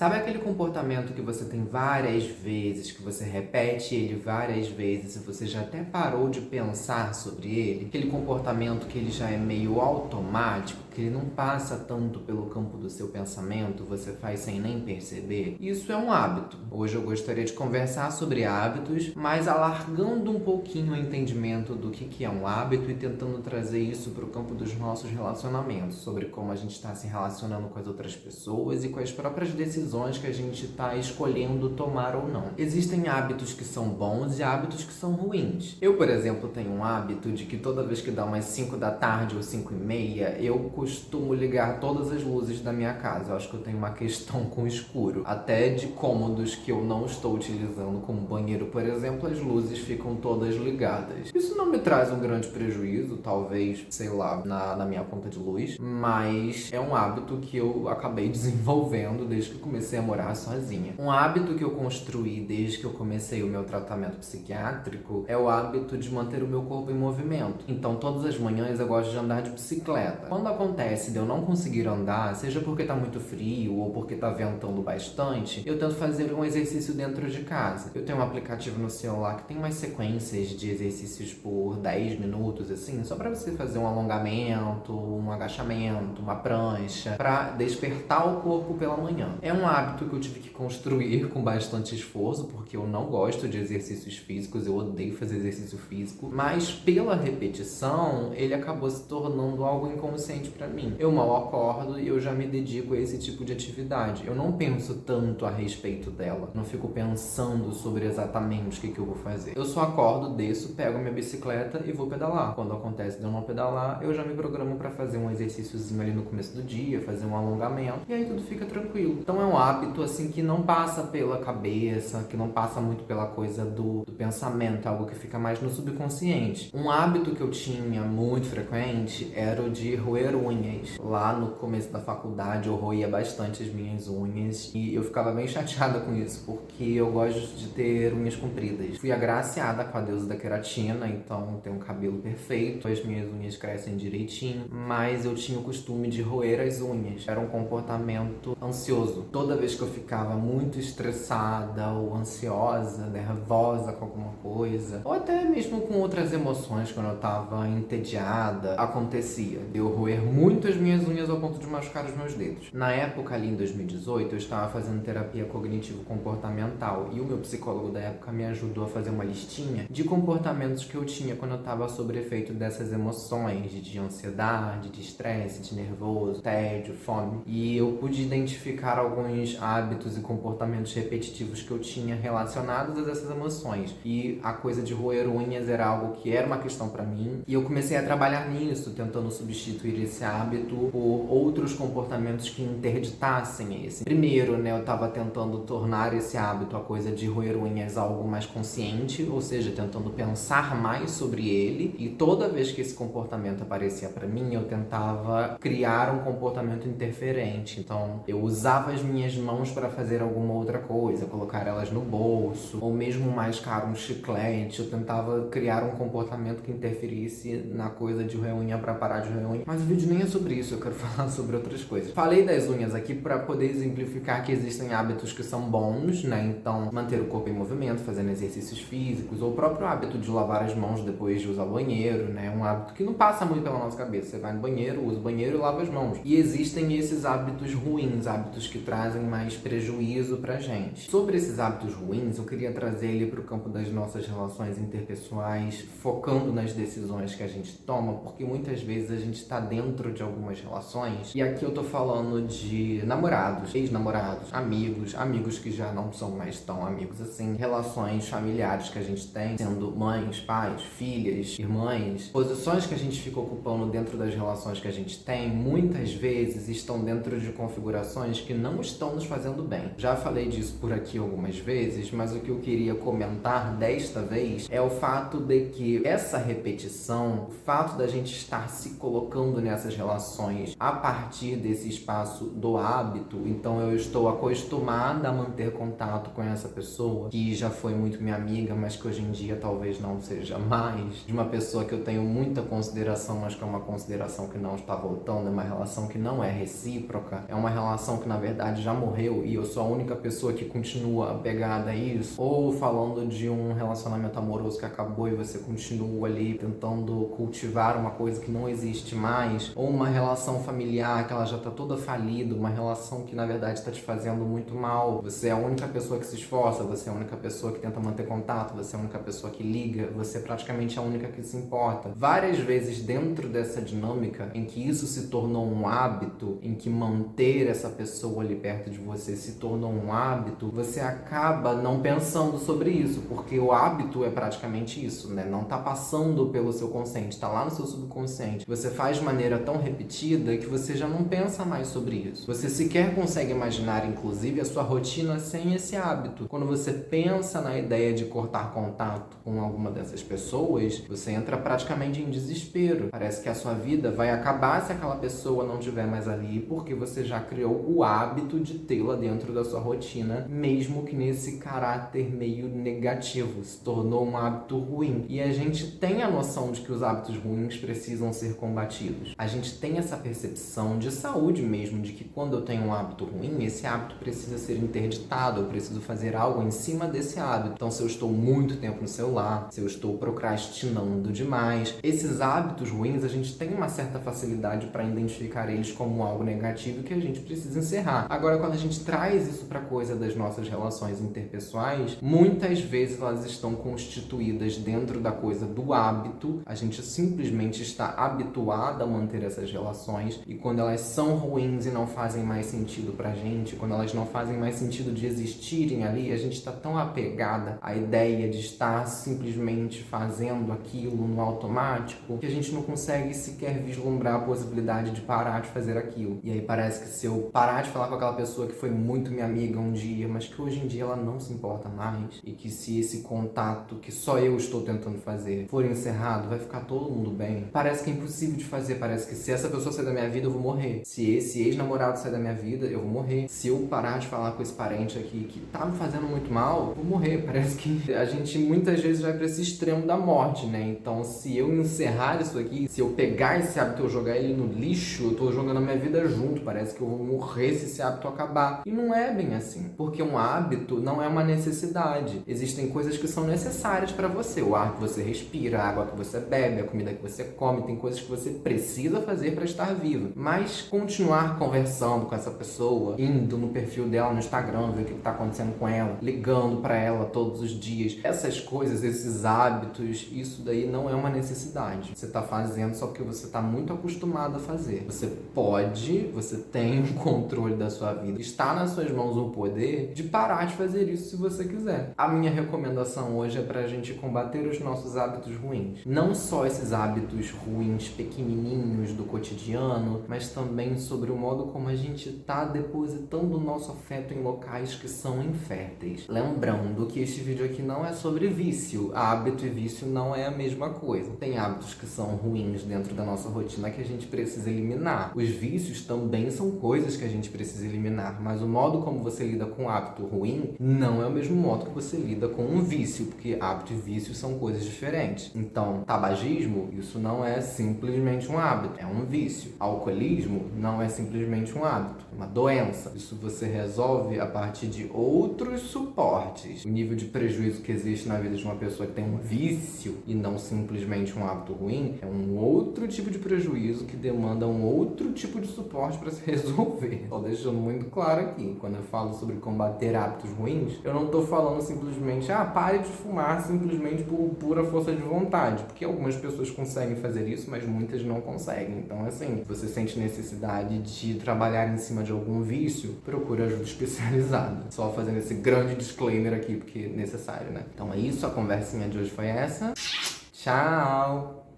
Sabe aquele comportamento que você tem várias vezes, que você repete ele várias vezes e você já até parou de pensar sobre ele? Aquele comportamento que ele já é meio automático, que ele não passa tanto pelo campo do seu pensamento, você faz sem nem perceber? Isso é um hábito. Hoje eu gostaria de conversar sobre hábitos, mas alargando um pouquinho o entendimento do que é um hábito e tentando trazer isso para o campo dos nossos relacionamentos, sobre como a gente está se relacionando com as outras pessoas e com as próprias decisões que a gente está escolhendo tomar ou não. Existem hábitos que são bons e hábitos que são ruins. Eu, por exemplo, tenho um hábito de que toda vez que dá umas 5 da tarde ou 5:30, eu costumo ligar todas as luzes da minha casa. Eu acho que eu tenho uma questão com o escuro. Até de cômodos que eu não estou utilizando, como banheiro, por exemplo, as luzes ficam todas ligadas. Isso não me traz um grande prejuízo, talvez, sei lá, na minha conta de luz, mas é um hábito que eu acabei desenvolvendo desde que comecei a morar sozinha. Um hábito que eu construí desde que eu comecei o meu tratamento psiquiátrico é o hábito de manter o meu corpo em movimento. Então, todas as manhãs eu gosto de andar de bicicleta. Quando acontece de eu não conseguir andar, seja porque tá muito frio ou porque tá ventando bastante, eu tento fazer um exercício dentro de casa. Eu tenho um aplicativo no celular que tem umas sequências de exercícios por 10 minutos, assim, só pra você fazer um alongamento, um agachamento, uma prancha, pra despertar o corpo pela manhã. É um hábito que eu tive que construir com bastante esforço, porque eu não gosto de exercícios físicos, eu odeio fazer exercício físico, mas pela repetição, ele acabou se tornando algo inconsciente pra mim. Eu mal acordo e eu já me dedico a esse tipo de atividade. Eu não penso tanto a respeito dela, não fico pensando sobre exatamente o que eu vou fazer. Eu só acordo, desço, pego minha bicicleta e vou pedalar. Quando acontece de eu não pedalar, eu já me programo pra fazer um exercíciozinho ali no começo do dia, fazer um alongamento, e aí tudo fica tranquilo. Então é um hábito assim que não passa pela cabeça, que não passa muito pela coisa do pensamento, é algo que fica mais no subconsciente. Um hábito que eu tinha muito frequente era o de roer unhas. Lá no começo da faculdade eu roía bastante as minhas unhas e eu ficava bem chateada com isso, porque eu gosto de ter unhas compridas. Fui agraciada com a deusa da queratina, então tenho um cabelo perfeito, as minhas unhas crescem direitinho, mas eu tinha o costume de roer as unhas. Era um comportamento ansioso. Toda vez que eu ficava muito estressada ou ansiosa, nervosa com alguma coisa, ou até mesmo com outras emoções, quando eu tava entediada, acontecia de eu roer muito as minhas unhas ao ponto de machucar os meus dedos. Na época, ali em 2018, eu estava fazendo terapia cognitivo-comportamental e o meu psicólogo da época me ajudou a fazer uma listinha de comportamentos que eu tinha quando eu estava sob efeito dessas emoções, de ansiedade, de estresse, de nervoso, tédio, fome. E eu pude identificar alguns hábitos e comportamentos repetitivos que eu tinha relacionados a essas emoções. E a coisa de roer unhas era algo que era uma questão pra mim. E eu comecei a trabalhar nisso, tentando substituir esse hábito por outros comportamentos que interditassem esse. Primeiro, né, eu tava tentando tornar esse hábito, a coisa de roer unhas, algo mais consciente, ou seja, tentando pensar mais sobre ele. E toda vez que esse comportamento aparecia pra mim, eu tentava criar um comportamento interferente. Então, eu usava as minhas mãos para fazer alguma outra coisa, colocar elas no bolso, ou mesmo mascar um chiclete. Eu tentava criar um comportamento que interferisse na coisa de roer unha para parar de roer unha. Mas o vídeo nem é sobre isso, eu quero falar sobre outras coisas. Falei das unhas aqui para poder exemplificar que existem hábitos que são bons, né? Então, manter o corpo em movimento, fazendo exercícios físicos, ou o próprio hábito de lavar as mãos depois de usar o banheiro, né? Um hábito que não passa muito pela nossa cabeça. Você vai no banheiro, usa o banheiro e lava as mãos. E existem esses hábitos ruins, hábitos que trazem mais prejuízo pra gente. Sobre esses hábitos ruins, eu queria trazer ele pro campo das nossas relações interpessoais, focando nas decisões que a gente toma, porque muitas vezes a gente tá dentro de algumas relações, e aqui eu tô falando de namorados, ex-namorados, amigos que já não são mais tão amigos assim, relações familiares que a gente tem, sendo mães, pais, filhas, irmãs, posições que a gente fica ocupando dentro das relações que a gente tem, muitas vezes estão dentro de configurações que não estão nos fazendo bem. Já falei disso por aqui algumas vezes, mas o que eu queria comentar desta vez é o fato de que essa repetição, o fato da gente estar se colocando nessas essas relações a partir desse espaço do hábito. Então eu estou acostumada a manter contato com essa pessoa que já foi muito minha amiga, mas que hoje em dia talvez não seja mais. De uma pessoa que eu tenho muita consideração, mas que é uma consideração que não está voltando, é uma relação que não é recíproca, é uma relação que na verdade já morreu e eu sou a única pessoa que continua apegada a isso. Ou falando de um relacionamento amoroso que acabou e você continua ali tentando cultivar uma coisa que não existe mais, ou uma relação familiar que ela já tá toda falida, uma relação que na verdade está te fazendo muito mal. Você é a única pessoa que se esforça, você é a única pessoa que tenta manter contato, você é a única pessoa que liga, você é praticamente a única que se importa. Várias vezes dentro dessa dinâmica em que isso se tornou um hábito, em que manter essa pessoa ali perto de você se tornou um hábito, você acaba não pensando sobre isso, porque o hábito é praticamente isso, né? Não tá passando pelo seu consciente, tá lá no seu subconsciente. Você faz de maneira tão repetida que você já não pensa mais sobre isso. Você sequer consegue imaginar, inclusive, a sua rotina sem esse hábito. Quando você pensa na ideia de cortar contato com alguma dessas pessoas, você entra praticamente em desespero. Parece que a sua vida vai acabar se aquela pessoa não estiver mais ali, porque você já criou o hábito de tê-la dentro da sua rotina, mesmo que nesse caráter meio negativo, se tornou um hábito ruim. E a gente tem a noção de que os hábitos ruins precisam ser combatidos. A gente tem essa percepção de saúde mesmo, de que quando eu tenho um hábito ruim, esse hábito precisa ser interditado, eu preciso fazer algo em cima desse hábito. Então, se eu estou muito tempo no celular, se eu estou procrastinando demais, esses hábitos ruins, a gente tem uma certa facilidade para identificar eles como algo negativo que a gente precisa encerrar. Agora, quando a gente traz isso para coisa das nossas relações interpessoais, muitas vezes elas estão constituídas dentro da coisa do hábito. A gente simplesmente está habituado a manter essas relações e quando elas são ruins e não fazem mais sentido pra gente, quando elas não fazem mais sentido de existirem ali, a gente está tão apegada à ideia de estar simplesmente fazendo aquilo no automático que a gente não consegue sequer vislumbrar a possibilidade de parar de fazer aquilo. E aí parece que se eu parar de falar com aquela pessoa que foi muito minha amiga um dia, mas que hoje em dia ela não se importa mais, e que se esse contato que só eu estou tentando fazer for encerrado, vai ficar todo mundo bem. Parece que é impossível de fazer, parece que se essa pessoa sair da minha vida, eu vou morrer. Se esse ex-namorado sair da minha vida, eu vou morrer. Se eu parar de falar com esse parente aqui que tá me fazendo muito mal, eu vou morrer. Parece que a gente muitas vezes vai pra esse extremo da morte, né? Então, se eu encerrar isso aqui, se eu pegar esse hábito e eu jogar ele no lixo, eu tô jogando a minha vida junto. Parece que eu vou morrer se esse hábito acabar. E não é bem assim, porque um hábito não é uma necessidade. Existem coisas que são necessárias pra você. O ar que você respira, a água que você bebe, a comida que você come, tem coisas que você precisa fazer para estar vivo. Mas continuar conversando com essa pessoa, indo no perfil dela no Instagram, ver o que está acontecendo com ela, ligando para ela todos os dias, essas coisas, esses hábitos, isso daí não é uma necessidade. Você está fazendo só porque você está muito acostumado a fazer. Você tem o controle da sua vida. Está nas suas mãos o poder de parar de fazer isso se você quiser. A minha recomendação hoje é para a gente combater os nossos hábitos ruins. Não só esses hábitos ruins pequenininhos do cotidiano, mas também sobre o modo como a gente está depositando o nosso afeto em locais que são inférteis. Lembrando que este vídeo aqui não é sobre vício. Hábito e vício não é a mesma coisa. Tem hábitos que são ruins dentro da nossa rotina que a gente precisa eliminar. Os vícios também são coisas que a gente precisa eliminar, mas o modo como você lida com um hábito ruim não é o mesmo modo que você lida com um vício, porque hábito e vício são coisas diferentes. Então, tabagismo, isso não é simplesmente um hábito, é um vício. Alcoolismo não é simplesmente um hábito, é uma doença. Isso você resolve a partir de outros suportes. O nível de prejuízo que existe na vida de uma pessoa que tem um vício e não simplesmente um hábito ruim é um outro tipo de prejuízo que demanda um outro tipo de suporte para se resolver. Só deixando muito claro aqui, quando eu falo sobre combater hábitos ruins, eu não estou falando simplesmente, pare de fumar simplesmente por pura força de vontade, porque algumas pessoas conseguem fazer isso, mas muitas não conseguem. Então, assim, se você sente necessidade de trabalhar em cima de algum vício, procure ajuda especializada. Só fazendo esse grande disclaimer aqui, porque é necessário, né? Então é isso, a conversinha de hoje foi essa. Tchau!